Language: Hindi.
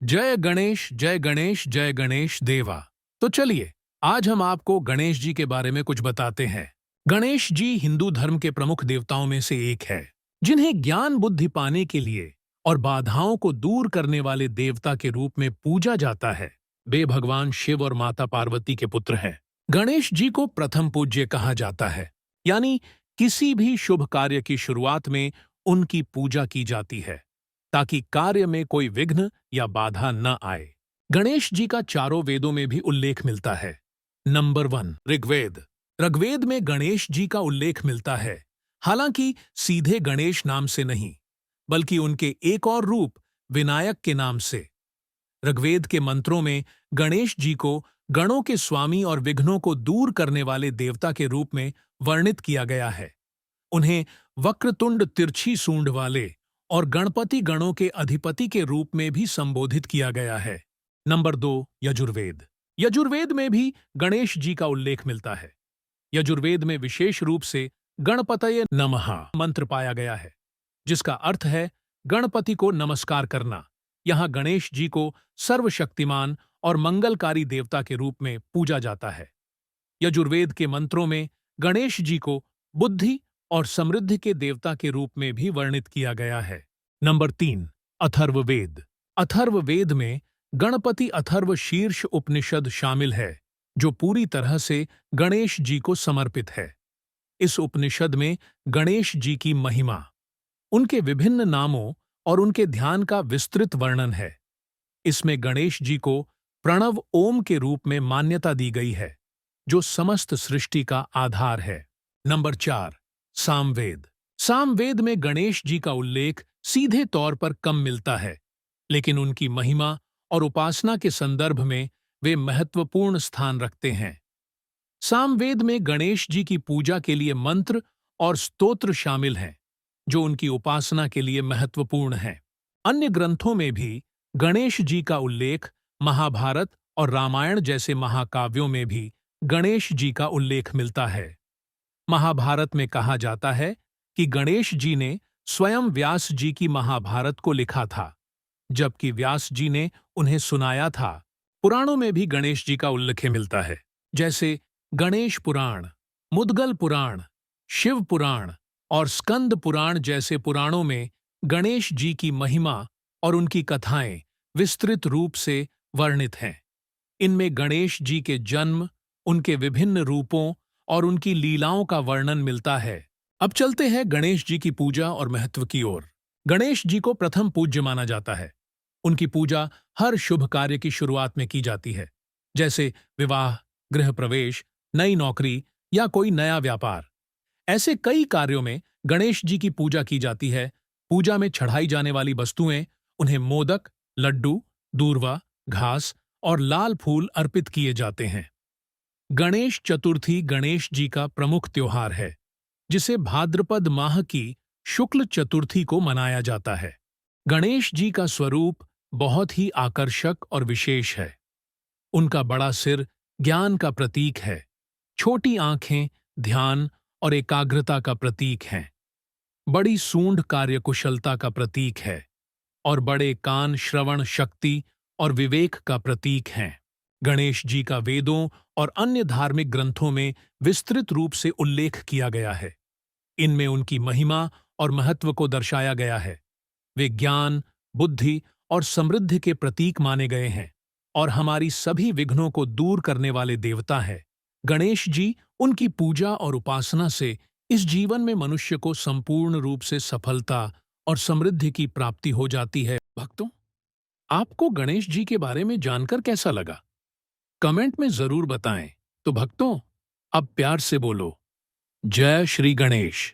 जय गणेश जय गणेश देवा। तो चलिए आज हम आपको गणेश जी के बारे में कुछ बताते हैं। गणेश जी हिंदू धर्म के प्रमुख देवताओं में से एक है, जिन्हें ज्ञान बुद्धि पाने के लिए और बाधाओं को दूर करने वाले देवता के रूप में पूजा जाता है। वे भगवान शिव और माता पार्वती के पुत्र हैं। गणेश जी को प्रथम पूज्य कहा जाता है, यानी किसी भी शुभ कार्य की शुरुआत में उनकी पूजा की जाती है ताकि कार्य में कोई विघ्न या बाधा न आए। गणेश जी का चारों वेदों में भी उल्लेख मिलता है। नंबर 1, ऋग्वेद। ऋग्वेद में गणेश जी का उल्लेख मिलता है, हालांकि सीधे गणेश नाम से नहीं, बल्कि उनके एक और रूप विनायक के नाम से। ऋग्वेद के मंत्रों में गणेश जी को गणों के स्वामी और विघ्नों को दूर करने वाले देवता के रूप में वर्णित किया गया है। उन्हें वक्रतुंड तिरछी सूंड वाले और गणपति गणों के अधिपति के रूप में भी संबोधित किया गया है। नंबर 2, यजुर्वेद। यजुर्वेद में भी गणेश जी का उल्लेख मिलता है। यजुर्वेद में विशेष रूप से गणपतये नमः मंत्र पाया गया है, जिसका अर्थ है गणपति को नमस्कार करना। यहाँ गणेश जी को सर्वशक्तिमान और मंगलकारी देवता के रूप में पूजा जाता है। यजुर्वेद के मंत्रों में गणेश जी को बुद्धि और समृद्धि के देवता के रूप में भी वर्णित किया गया है। नंबर 3, अथर्ववेद। अथर्ववेद में गणपति अथर्व शीर्ष उपनिषद शामिल है, जो पूरी तरह से गणेश जी को समर्पित है। इस उपनिषद में गणेश जी की महिमा, उनके विभिन्न नामों और उनके ध्यान का विस्तृत वर्णन है। इसमें गणेश जी को प्रणव ओम के रूप में मान्यता दी गई है, जो समस्त सृष्टि का आधार है। नंबर 4, सामवेद। सामवेद में गणेश जी का उल्लेख सीधे तौर पर कम मिलता है, लेकिन उनकी महिमा और उपासना के संदर्भ में वे महत्वपूर्ण स्थान रखते हैं। सामवेद में गणेश जी की पूजा के लिए मंत्र और स्तोत्र शामिल हैं, जो उनकी उपासना के लिए महत्वपूर्ण हैं। अन्य ग्रंथों में भी गणेश जी का उल्लेख, महाभारत और रामायण जैसे महाकाव्यों में भी गणेश जी का उल्लेख मिलता है। महाभारत में कहा जाता है कि गणेश जी ने स्वयं व्यास जी की महाभारत को लिखा था, जबकि व्यास जी ने उन्हें सुनाया था। पुराणों में भी गणेश जी का उल्लेख मिलता है, जैसे गणेश पुराण, मुद्गल पुराण, शिव पुराण और स्कंद पुराण जैसे पुराणों में गणेश जी की महिमा और उनकी कथाएं विस्तृत रूप से वर्णित हैं। इनमें गणेश जी के जन्म, उनके विभिन्न रूपों और उनकी लीलाओं का वर्णन मिलता है। अब चलते हैं गणेश जी की पूजा और महत्व की ओर। गणेश जी को प्रथम पूज्य माना जाता है। उनकी पूजा हर शुभ कार्य की शुरुआत में की जाती है, जैसे विवाह, गृह प्रवेश, नई नौकरी या कोई नया व्यापार। ऐसे कई कार्यों में गणेश जी की पूजा की जाती है। पूजा में चढ़ाई जाने वाली वस्तुएं, उन्हें मोदक, लड्डू, दूर्वा, घास और लाल फूल अर्पित किए जाते हैं। गणेश चतुर्थी गणेश जी का प्रमुख त्योहार है, जिसे भाद्रपद माह की शुक्ल चतुर्थी को मनाया जाता है। गणेश जी का स्वरूप बहुत ही आकर्षक और विशेष है। उनका बड़ा सिर ज्ञान का प्रतीक है, छोटी आंखें ध्यान और एकाग्रता का प्रतीक हैं, बड़ी सूंड कार्यकुशलता का प्रतीक है और बड़े कान श्रवण शक्ति और विवेक का प्रतीक हैं। गणेश जी का वेदों और अन्य धार्मिक ग्रंथों में विस्तृत रूप से उल्लेख किया गया है। इनमें उनकी महिमा और महत्व को दर्शाया गया है। वे ज्ञान, बुद्धि और समृद्धि के प्रतीक माने गए हैं और हमारी सभी विघ्नों को दूर करने वाले देवता हैं। गणेश जी, उनकी पूजा और उपासना से इस जीवन में मनुष्य को संपूर्ण रूप से सफलता और समृद्धि की प्राप्ति हो जाती है। भक्तों, आपको गणेश जी के बारे में जानकर कैसा लगा? कमेंट में जरूर बताएं। तो भक्तों, अब प्यार से बोलो, जय श्री गणेश।